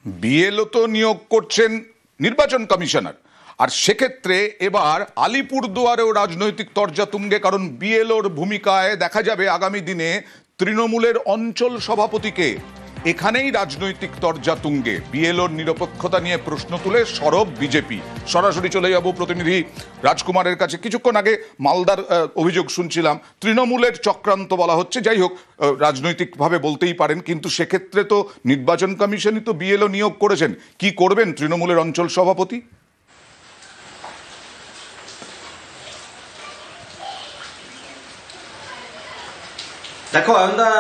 BLO তো নিয়োগ করছেন নির্বাচন কমিশনার, আর সেক্ষেত্রে এবার আলিপুরদুয়ারেও রাজনৈতিক তরজা তুঙ্গে, কারণ বিএলওর ভূমিকায় দেখা যাবে আগামী দিনে তৃণমূলের অঞ্চল সভাপতিকে। এখানেই রাজনৈতিক তরজা তুঙ্গে। বিএলওর নিরপেক্ষতা নিয়ে প্রশ্ন তুলে সরব বিজেপি। সরাসরি চলে যাব প্রতিনিধি রাজকুমারের কাছে। কিছুক্ষণ আগে মালদার অভিযোগ শুনছিলাম, তৃণমূলের চক্রান্ত বলা হচ্ছে। যাই হোক, রাজনৈতিকভাবে বলতেই পারেন, কিন্তু সেক্ষেত্রে তো নির্বাচন কমিশনই তো বিএলও নিয়োগ করেছেন। কি করবেন তৃণমূলের অঞ্চল সভাপতি? দেখো আনন্দা,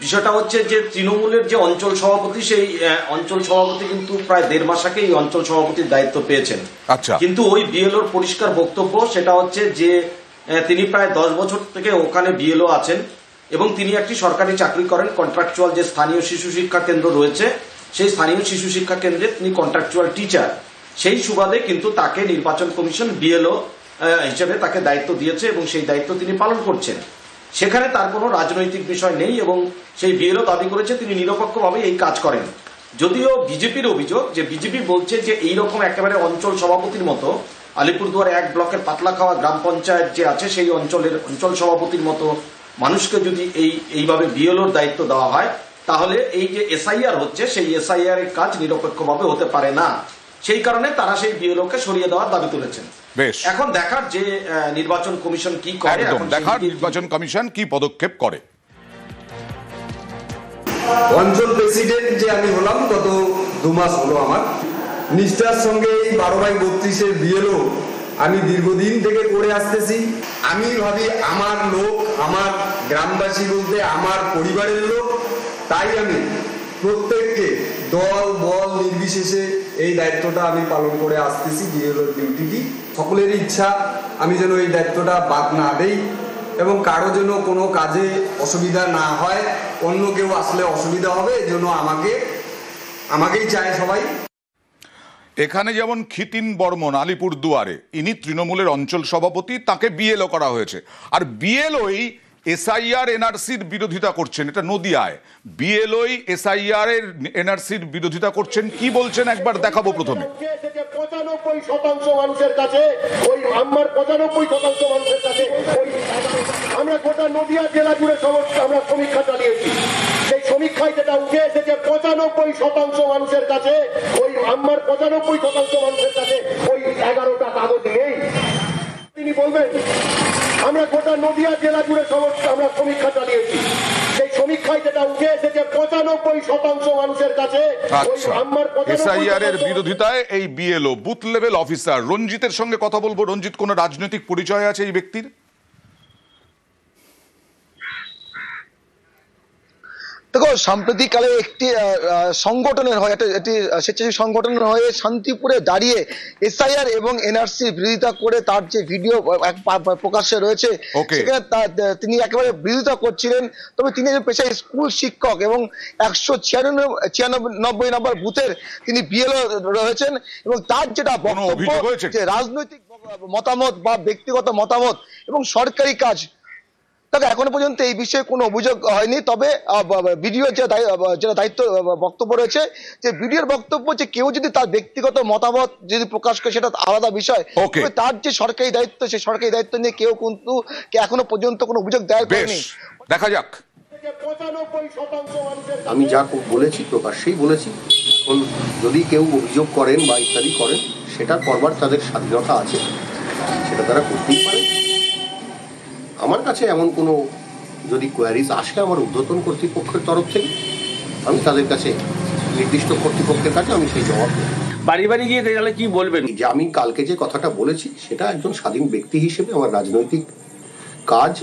বিষয়টা হচ্ছে যে তৃণমূলের যে অঞ্চল সভাপতি, সেই অঞ্চল সভাপতি কিন্তু প্রায় 1.5 মাস আগে এই অঞ্চল সভাপতির দায়িত্ব পেয়েছেন। আচ্ছা, কিন্তু ওই বিএলওর পরিষ্কার বক্তব্য সেটা হচ্ছে যে তিনি প্রায় 10 বছর থেকে ওখানে বিএলও আছেন এবং তিনি একটি সরকারি চাকরি করেন। কন্ট্রাকচুয়াল যে স্থানীয় শিশু শিক্ষা কেন্দ্র রয়েছে, সেই স্থানীয় শিশু শিক্ষা কেন্দ্রে তিনি কন্ট্রাকচুয়াল টিচার। সেই সুবাদে কিন্তু তাকে নির্বাচন কমিশন বিএলও হিসেবে তাকে দায়িত্ব দিয়েছে এবং সেই দায়িত্ব তিনি পালন করছেন। সেখানে তার কোনো রাজনৈতিক বিষয় নেই এবং সেই বিএলও দাবি করেছে তিনি নিরপেক্ষভাবে এই কাজ করেন। যদিও বিজেপির অভিযোগ যে বিজেপি বলছে যে এইরকম একেবারে অঞ্চল সভাপতির মতো আলিপুরদুয়ার 1 ব্লকের পাতলাখাওয়া গ্রাম পঞ্চায়েত যে আছে, সেই অঞ্চলের অঞ্চল সভাপতির মতো মানুষকে যদি এইভাবে বিএলওর দায়িত্ব দেওয়া হয়, তাহলে এই যে এসআইআর হচ্ছে, সেই এসআইআর এর কাজ নিরপেক্ষভাবে হতে পারে না। সেই কারণে তারা সেই বিএলওকে সরিয়ে দেওয়ার দাবি তুলেছেন। এখন দেখার যে নির্বাচন কমিশন কি করে, দেখার নির্বাচন কমিশন কি পদক্ষেপ করে। অঞ্চল প্রেসিডেন্ট যে আমি হলাম গত 2 মাস হলো। আমার নিষ্ঠার সঙ্গে এই 12/32 বিএলও আমি দীর্ঘদিন থেকে করে আসতেছি। আমি ভাবি আমার লোক, আমার গ্রামবাসী বলতে আমার পরিবারের লোক, তাই আমি প্রত্যেককে দল বল নির্বিশেষে এই দায়িত্বটা আমি পালন করে আসতেছি। বিএলওর ডিউটিটি সকলেরই ইচ্ছা আমি যেন এই দায়িত্বটা বাদ না দেই এবং কারো যেন কোনো কাজে অসুবিধা না হয়, অন্য কেউ আসলে অসুবিধা হবে, এজন্য আমাকেই চায় সবাই। এখানে যেমন খিতিন বর্মন আলিপুরদুয়ারে, ইনি তৃণমূলের অঞ্চল সভাপতি, তাকে বিএলও করা হয়েছে। আর বিএলওই এসআইআর এনআরসির বিরোধিতা করছেন। এটা নদিয়ায় বিএলওই এসআইআর এর এনআরসির বিরোধিতা করছেন। কি বলছেন একবার দেখাবো। প্রথমে 95% মানুষের কাছে ওই আমার 95% মানুষের কাছে আমরা গোটা নদিয়া জেলা জুড়ে সমস্ত আমরা সমীক্ষা চালিয়েছি। সেই সমীক্ষায় যেটা উঠে এসেছে 95% মানুষের কাছে ওই আমার 95% মানুষের কাছে ওই 11টা কাগজ নেই। তিনি বলবেন আমরা গোটা নদিয়া জেলা জুড়ে সমস্ত আমরা সমীক্ষা চালিয়েছি। সেই সমীক্ষায় যেটা উঠে এসেছে 95% মানুষের কাছে এসআইআর এর বিরোধিতায় এই বিএলও বুথ লেভেল অফিসার। রঞ্জিতের সঙ্গে কথা বলবো। রঞ্জিত, কোন রাজনৈতিক পরিচয় আছে এই ব্যক্তির? দেখো, সাম্প্রতিককালে একটি সংগঠনের হয়ে একটি স্বেচ্ছাসেবী সংগঠনের হয়ে শান্তিপুরে দাঁড়িয়ে এসআইআর এবং এনআরসির বিরোধিতা করে তার যে ভিডিও প্রকাশ্যে রয়েছে, সেখানে তিনি একেবারে বিরোধিতা করছিলেন। তবে তিনি পেশায় স্কুল শিক্ষক এবং 196 নম্বর বুথের তিনি বিএলও রয়েছেন এবং তার যেটা বক্তব্য যে রাজনৈতিক মতামত বা ব্যক্তিগত মতামত এবং সরকারি কাজ, তবে এখনো পর্যন্ত এই বিষয়ে কোনো অভিযোগ হয়নি। তবে বিডিওর যেটা দায়িত্ব বক্তব্য রয়েছে, যে বিডিওর বক্তব্য যে কেউ যদি তার ব্যক্তিগত মতামত যদি প্রকাশ করে সেটা আলাদা বিষয়, তবে তার যে সরকারি দায়িত্ব, সেই সরকারি দায়িত্ব নিয়ে কেউ কিন্তু এখনো পর্যন্ত কোনো অভিযোগ দায়ের করেনি। দেখা যাক। আমি যা বলেছি প্রকাশ্যেই বলেছি। এখন যদি কেউ অভিযোগ করেন বা ইত্যাদি করেন, সেটা করবার তাদের স্বাধীনতা আছে, সেটা তারা করতেই পারে। আমার কাছে এমন কোনো যদি কোয়ারিজ আসে আমার ঊর্ধ্বতন কর্তৃপক্ষের তরফ থেকে, আমি তাদের কাছে নির্দিষ্ট কর্তৃপক্ষের কাছে আমি সেই জবাব দেব। বাড়ি বাড়ি গিয়ে তাহলে কি বলবেন? যে আমি কালকে যে কথাটা বলেছি সেটা একজন স্বাধীন ব্যক্তি হিসেবে আমার রাজনৈতিক কাজ